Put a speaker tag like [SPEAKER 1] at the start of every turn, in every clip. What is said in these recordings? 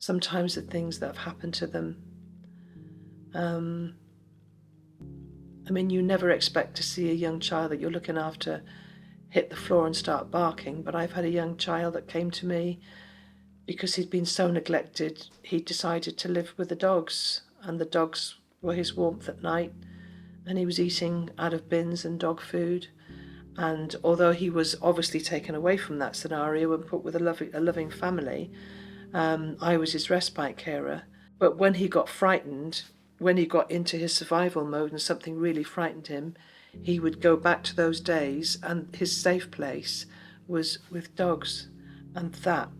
[SPEAKER 1] sometimes the things that have happened to them. I mean, you never expect to see a young child that you're looking after hit the floor and start barking, but I've had a young child that came to me because he'd been so neglected, he decided to live with the dogs, and the dogs were his warmth at night, and he was eating out of bins and dog food. And although he was obviously taken away from that scenario and put with a loving family, I was his respite carer. But when he got frightened, when he got into his survival mode and something really frightened him, he would go back to those days, and his safe place was with dogs. And that,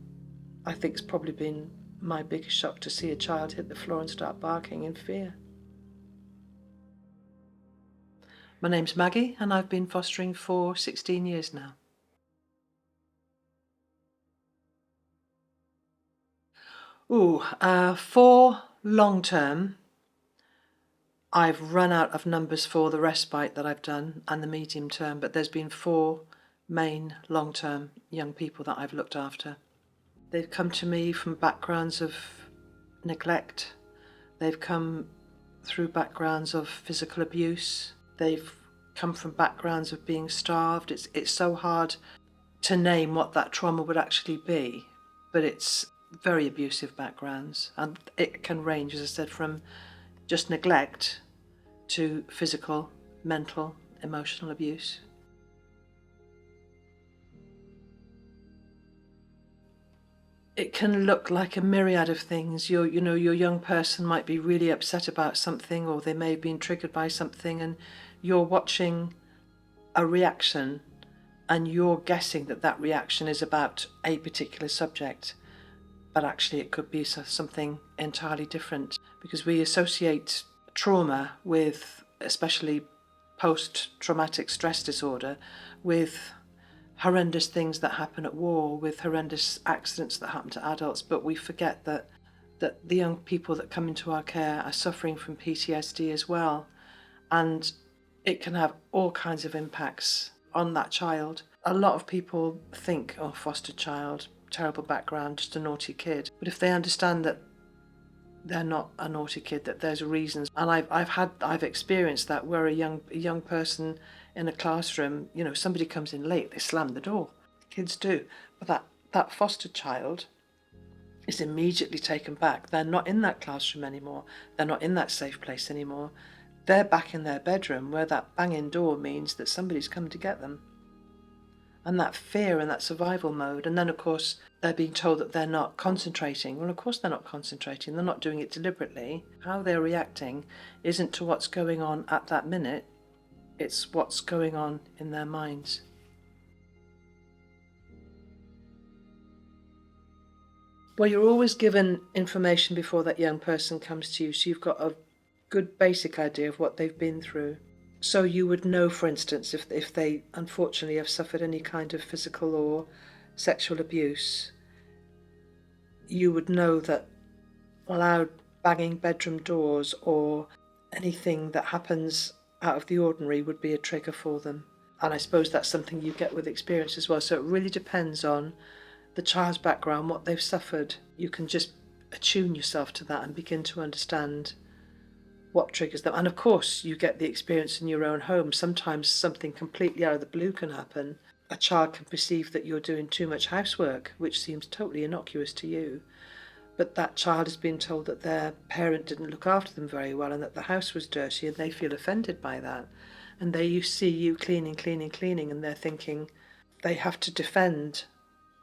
[SPEAKER 1] I think, has probably been my biggest shock, to see a child hit the floor and start barking in fear. My name's Maggie, and I've been fostering for 16 years now. For long term, I've run out of numbers for the respite that I've done and the medium term, but there's been 4 main long-term young people that I've looked after. They've come to me from backgrounds of neglect. They've come through backgrounds of physical abuse. They've come from backgrounds of being starved. It's so hard to name what that trauma would actually be, but it's very abusive backgrounds, and it can range, as I said, from just neglect to physical, mental, emotional abuse. It can look like a myriad of things. Your young person might be really upset about something, or they may have been triggered by something, and you're watching a reaction and you're guessing that that reaction is about a particular subject, but actually it could be something entirely different, because we associate trauma with, especially post-traumatic stress disorder, with horrendous things that happen at war, with horrendous accidents that happen to adults, but we forget that the young people that come into our care are suffering from PTSD as well, and it can have all kinds of impacts on that child. A lot of people think, oh, foster child, terrible background, just a naughty kid. But if they understand that they're not a naughty kid, that there's reasons, and I've experienced that, where a young person in a classroom, somebody comes in late, they slam the door. Kids do, but that foster child is immediately taken back. They're not in that classroom anymore. They're not in that safe place anymore. They're back in their bedroom, where that banging door means that somebody's come to get them. And that fear and that survival mode. And then, of course, they're being told that they're not concentrating. Well, of course they're not concentrating. They're not doing it deliberately. How they're reacting isn't to what's going on at that minute. It's what's going on in their minds. Well, you're always given information before that young person comes to you, so you've got a good basic idea of what they've been through. So you would know, for instance, if they unfortunately have suffered any kind of physical or sexual abuse, you would know that loud banging bedroom doors or anything that happens out of the ordinary would be a trigger for them. And I suppose that's something you get with experience as well. So it really depends on the child's background, what they've suffered. You can just attune yourself to that and begin to understand what triggers them. And of course, you get the experience in your own home. Sometimes something completely out of the blue can happen. A child can perceive that you're doing too much housework, which seems totally innocuous to you. But that child has been told that their parent didn't look after them very well and that the house was dirty, and they feel offended by that. And they see you cleaning, and they're thinking they have to defend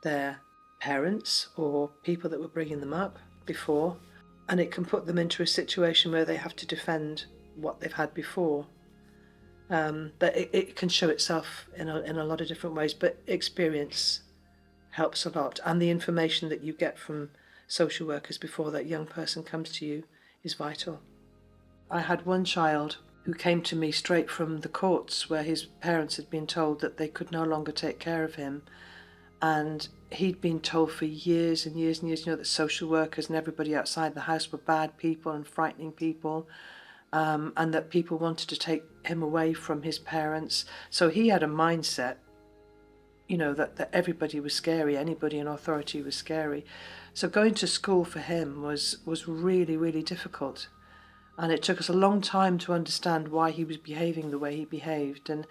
[SPEAKER 1] their parents or people that were bringing them up before. And it can put them into a situation where they have to defend what they've had before. That it can show itself in a lot of different ways, but experience helps a lot. And the information that you get from social workers before that young person comes to you is vital. I had one child who came to me straight from the courts, where his parents had been told that they could no longer take care of him. And he'd been told for years and years and years, that social workers and everybody outside the house were bad people and frightening people, and that people wanted to take him away from his parents. So he had a mindset, that everybody was scary, anybody in authority was scary. So going to school for him was really, really difficult. And it took us a long time to understand why he was behaving the way he behaved. And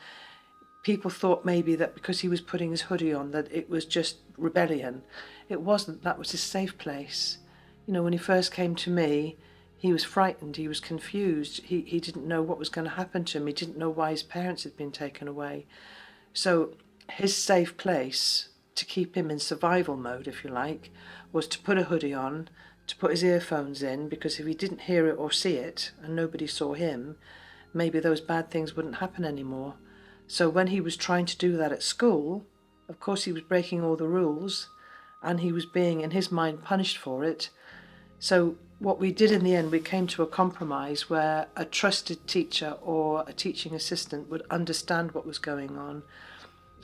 [SPEAKER 1] people thought maybe that because he was putting his hoodie on that it was just rebellion. It wasn't. That was his safe place. You know, when he first came to me, he was frightened, he was confused, he didn't know what was going to happen to him, he didn't know why his parents had been taken away. So his safe place, to keep him in survival mode, if you like, was to put a hoodie on, to put his earphones in, because if he didn't hear it or see it, and nobody saw him, maybe those bad things wouldn't happen anymore. So when he was trying to do that at school, of course he was breaking all the rules, and he was being, in his mind, punished for it. So what we did in the end, we came to a compromise where a trusted teacher or a teaching assistant would understand what was going on,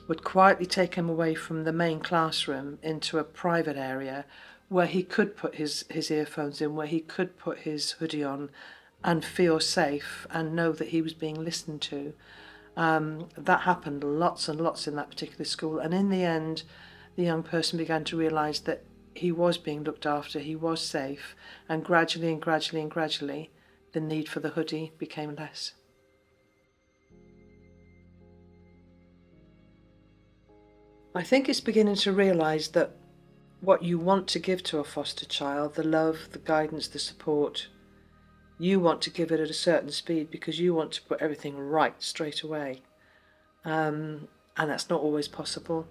[SPEAKER 1] would quietly take him away from the main classroom into a private area where he could put his earphones in, where he could put his hoodie on and feel safe and know that he was being listened to. That happened lots and lots in that particular school. And in the end, the young person began to realise that he was being looked after, he was safe, and gradually, the need for the hoodie became less. I think it's beginning to realise that what you want to give to a foster child, the love, the guidance, the support, you want to give it at a certain speed because you want to put everything right straight away. And that's not always possible,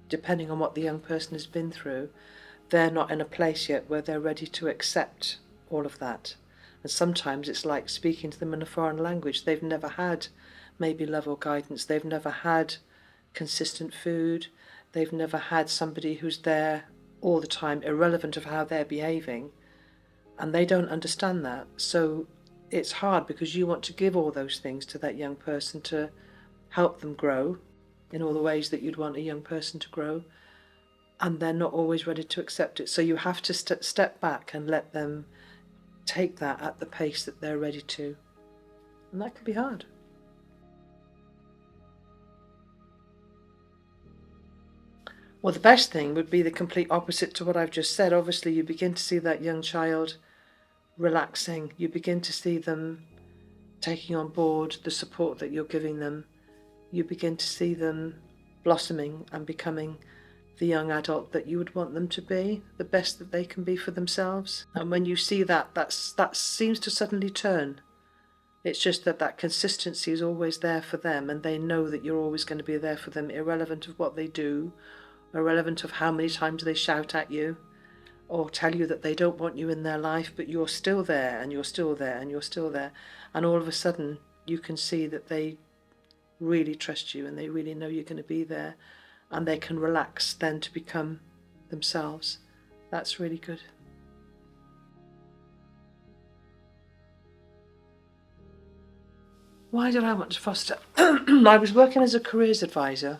[SPEAKER 1] depending on what the young person has been through. They're not in a place yet where they're ready to accept all of that. And sometimes it's like speaking to them in a foreign language. They've never had maybe love or guidance. They've never had consistent food. They've never had somebody who's there all the time, irrelevant of how they're behaving. And they don't understand that. So it's hard because you want to give all those things to that young person to help them grow in all the ways that you'd want a young person to grow. And they're not always ready to accept it. So you have to step back and let them take that at the pace that they're ready to. And that can be hard. Well, the best thing would be the complete opposite to what I've just said. Obviously, you begin to see that young child relaxing. You begin to see them taking on board the support that you're giving them. You begin to see them blossoming and becoming the young adult that you would want them to be, the best that they can be for themselves. And when you see that, that seems to suddenly turn. It's just that consistency is always there for them, and they know that you're always going to be there for them, irrelevant of what they do, irrelevant of how many times they shout at you or tell you that they don't want you in their life, but you're still there, and you're still there, and you're still there. And all of a sudden, you can see that they really trust you, and they really know you're going to be there. And they can relax then to become themselves. That's really good. Why did I want to foster? I was working as a careers advisor.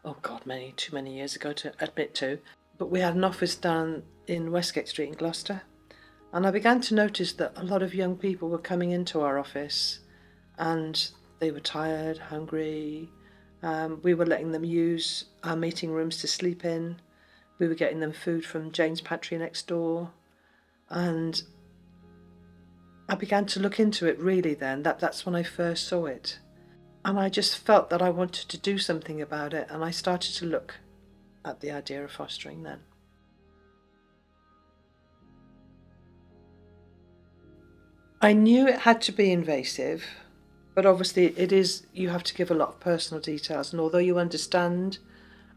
[SPEAKER 1] Oh God, too many years ago to admit to. But we had an office down in Westgate Street in Gloucester. And I began to notice that a lot of young people were coming into our office and they were tired, hungry. We were letting them use our meeting rooms to sleep in. We were getting them food from Jane's Pantry next door. And I began to look into it really then. That's when I first saw it. And I just felt that I wanted to do something about it. And I started to look at the idea of fostering then. I knew it had to be invasive. But obviously you have to give a lot of personal details, and although you understand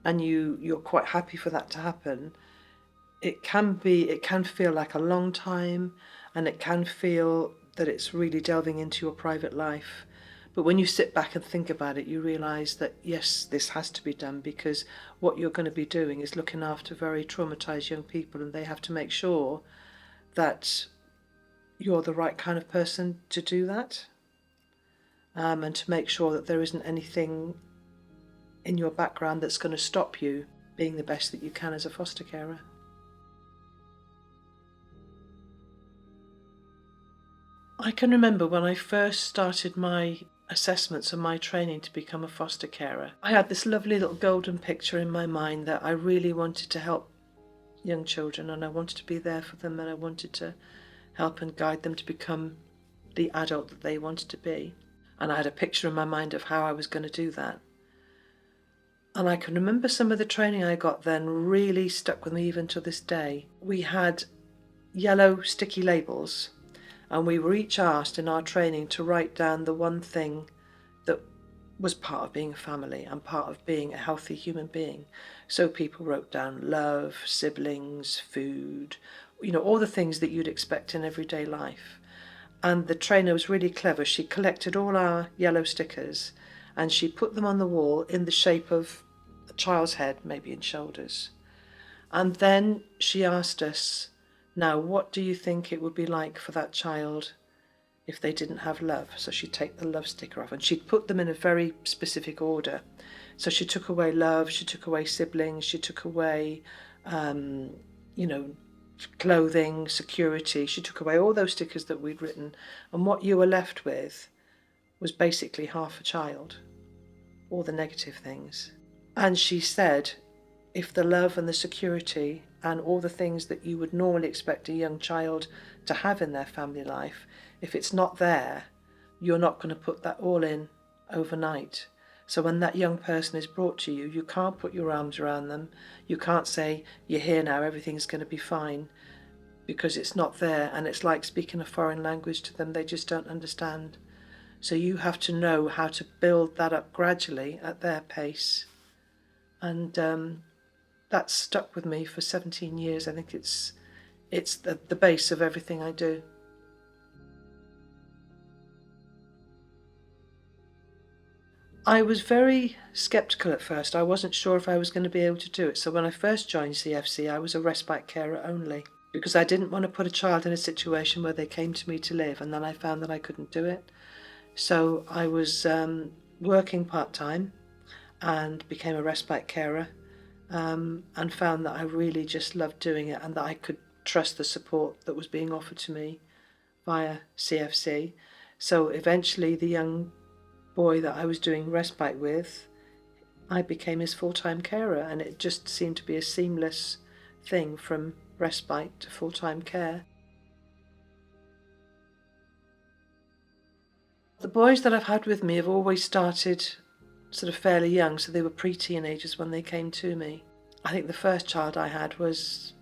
[SPEAKER 1] and you're quite happy for that to happen, it can feel like a long time, and it can feel that it's really delving into your private life. But when you sit back and think about it, you realise that yes, this has to be done, because what you're going to be doing is looking after very traumatised young people, and they have to make sure that you're the right kind of person to do that. And to make sure that there isn't anything in your background that's going to stop you being the best that you can as a foster carer. I can remember when I first started my assessments and my training to become a foster carer, I had this lovely little golden picture in my mind that I really wanted to help young children, and I wanted to be there for them, and I wanted to help and guide them to become the adult that they wanted to be. And I had a picture in my mind of how I was going to do that. And I can remember some of the training I got then really stuck with me even to this day. We had yellow sticky labels, and we were each asked in our training to write down the one thing that was part of being a family and part of being a healthy human being. So people wrote down love, siblings, food, all the things that you'd expect in everyday life. And the trainer was really clever. She collected all our yellow stickers and she put them on the wall in the shape of a child's head, maybe in shoulders. And then she asked us, now, what do you think it would be like for that child if they didn't have love? So she'd take the love sticker off and she'd put them in a very specific order. So she took away love, she took away siblings, she took away, clothing, security. She took away all those stickers that we'd written. And what you were left with was basically half a child, all the negative things. And she said, if the love and the security and all the things that you would normally expect a young child to have in their family life, if it's not there, you're not going to put that all in overnight. So when that young person is brought to you, you can't put your arms around them. You can't say, you're here now, everything's going to be fine, because it's not there. And it's like speaking a foreign language to them. They just don't understand. So you have to know how to build that up gradually at their pace. And that's stuck with me for 17 years. I think it's the base of everything I do. I was very sceptical at first. I wasn't sure if I was going to be able to do it. So when I first joined CFC, I was a respite carer only because I didn't want to put a child in a situation where they came to me to live and then I found that I couldn't do it. So I was working part-time and became a respite carer and found that I really just loved doing it and that I could trust the support that was being offered to me via CFC. So eventually the young boy that I was doing respite with, I became his full-time carer, and it just seemed to be a seamless thing from respite to full-time care. The boys that I've had with me have always started sort of fairly young, so they were pre-teenagers when they came to me. I think the first child I had was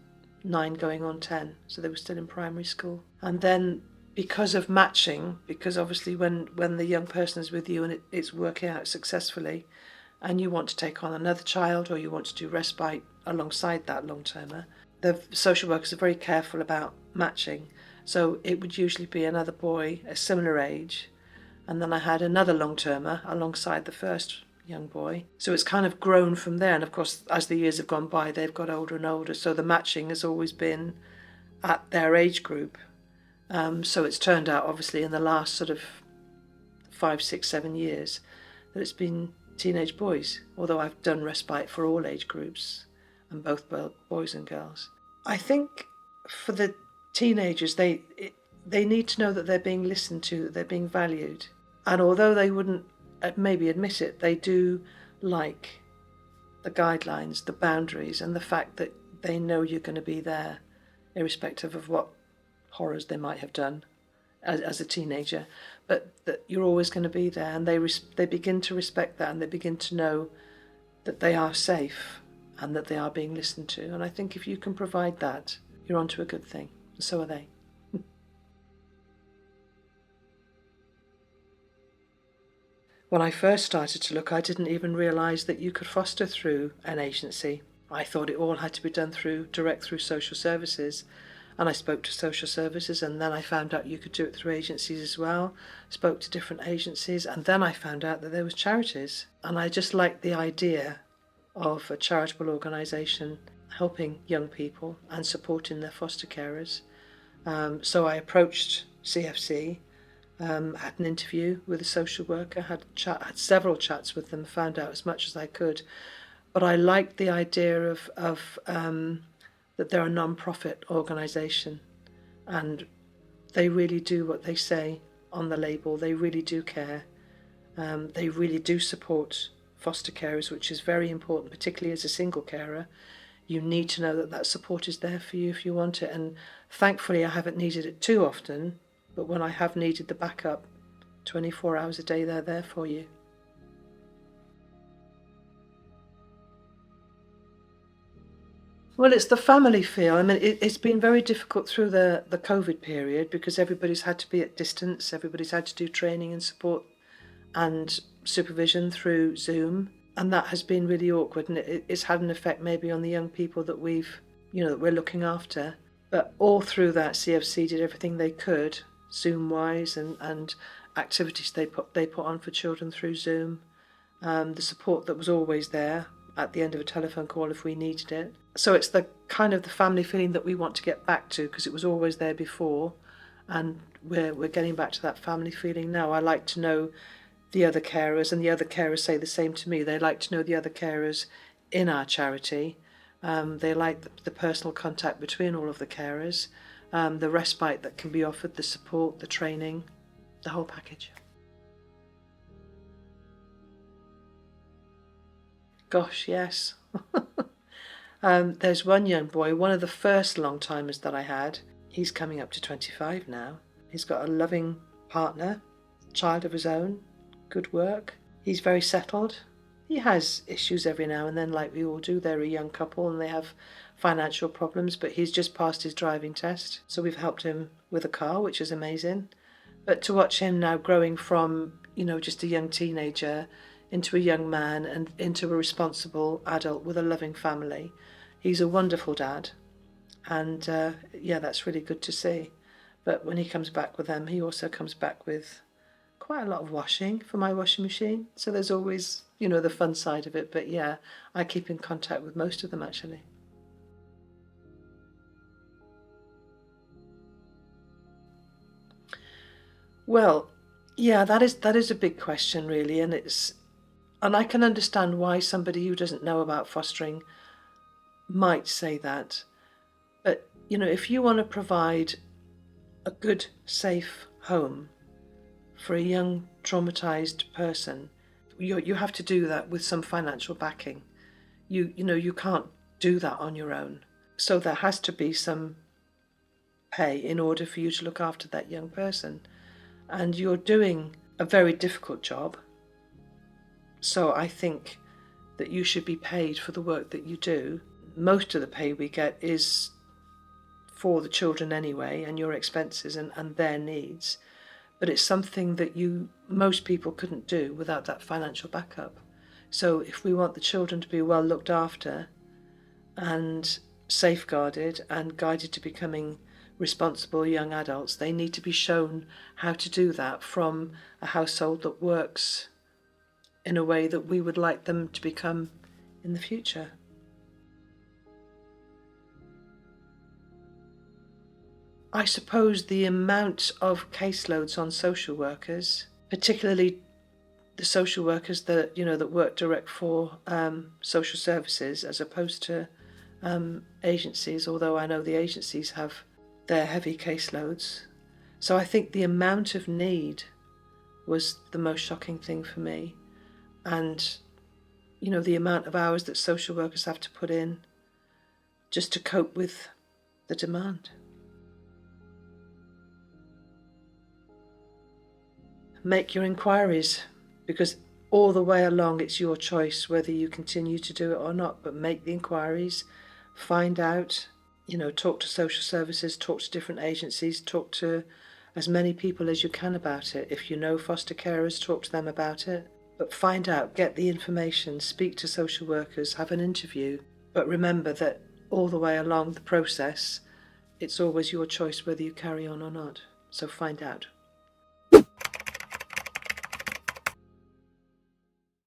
[SPEAKER 1] 9 going on 10, so they were still in primary school. And then because of matching, because obviously when the young person is with you and it's working out successfully and you want to take on another child or you want to do respite alongside that long-termer, the social workers are very careful about matching. So it would usually be another boy, a similar age, and then I had another long-termer alongside the first young boy. So it's kind of grown from there. And of course, as the years have gone by, they've got older and older. So the matching has always been at their age group. So it's turned out, obviously, in the last sort of 5, 6, 7 years that it's been teenage boys, although I've done respite for all age groups and both boys and girls. I think for the teenagers, they need to know that they're being listened to, that they're being valued. And although they wouldn't maybe admit it, they do like the guidelines, the boundaries, and the fact that they know you're going to be there, irrespective of what horrors they might have done as a teenager, but that you're always going to be there, and they begin to respect that, and they begin to know that they are safe and that they are being listened to. And I think if you can provide that, you're onto a good thing, and so are they. When I first started to look, I didn't even realise that you could foster through an agency. I thought it all had to be done direct through social services. And I spoke to social services, and then I found out you could do it through agencies as well. Spoke to different agencies, and then I found out that there was charities. And I just liked the idea of a charitable organisation helping young people and supporting their foster carers. So I approached CFC, had an interview with a social worker, had several chats with them, found out as much as I could. But I liked the idea of that they're a non-profit organisation, and they really do what they say on the label. They really do care. They really do support foster carers, which is very important, particularly as a single carer. you need to know that that support is there for you if you want it. And thankfully, I haven't needed it too often, but when I have needed the backup, 24 hours a day, they're there for you. Well, it's the family feel. I mean, it's been very difficult through the COVID period because everybody's had to be at distance, everybody's had to do training and support and supervision through Zoom, and that has been really awkward, and it's had an effect maybe on the young people that that we're looking after. But all through that, CFC did everything they could, Zoom-wise, and activities they put on for children through Zoom. The support that was always there at the end of a telephone call if we needed it. So it's the kind of the family feeling that we want to get back to, because it was always there before, and we're getting back to that family feeling now. I like to know the other carers, and the other carers say the same to me. They like to know the other carers in our charity. They like the personal contact between all of the carers, the respite that can be offered, the support, the training, the whole package. Gosh, yes. There's one young boy, one of the first long-timers that I had. He's coming up to 25 now. He's got a loving partner, child of his own, good work. He's very settled. He has issues every now and then, like we all do. They're a young couple and they have financial problems, but he's just passed his driving test. So we've helped him with a car, which is amazing. But to watch him now growing from, just a young teenager into a young man and into a responsible adult with a loving family. He's a wonderful dad, and that's really good to see. But when he comes back with them, he also comes back with quite a lot of washing for my washing machine. So there's always, the fun side of it. But yeah, I keep in contact with most of them actually. Well, yeah, that is a big question really, and I can understand why somebody who doesn't know about fostering might say that. But, if you want to provide a good, safe home for a young, traumatized person, you have to do that with some financial backing. You can't do that on your own. So there has to be some pay in order for you to look after that young person. And you're doing a very difficult job. So I think that you should be paid for the work that you do. Most of the pay we get is for the children anyway, and your expenses and their needs. But it's something that most people couldn't do without that financial backup. So if we want the children to be well looked after and safeguarded and guided to becoming responsible young adults, they need to be shown how to do that from a household that works in a way that we would like them to become in the future. I suppose the amount of caseloads on social workers, particularly the social workers that that work direct for social services as opposed to agencies, although I know the agencies have their heavy caseloads. So I think the amount of need was the most shocking thing for me. And, the amount of hours that social workers have to put in just to cope with the demand. Make your inquiries, because all the way along it's your choice whether you continue to do it or not, but make the inquiries, find out, talk to social services, talk to different agencies, talk to as many people as you can about it. If you know foster carers, talk to them about it. But find out, get the information, speak to social workers, have an interview. But remember that all the way along the process, it's always your choice whether you carry on or not. So find out.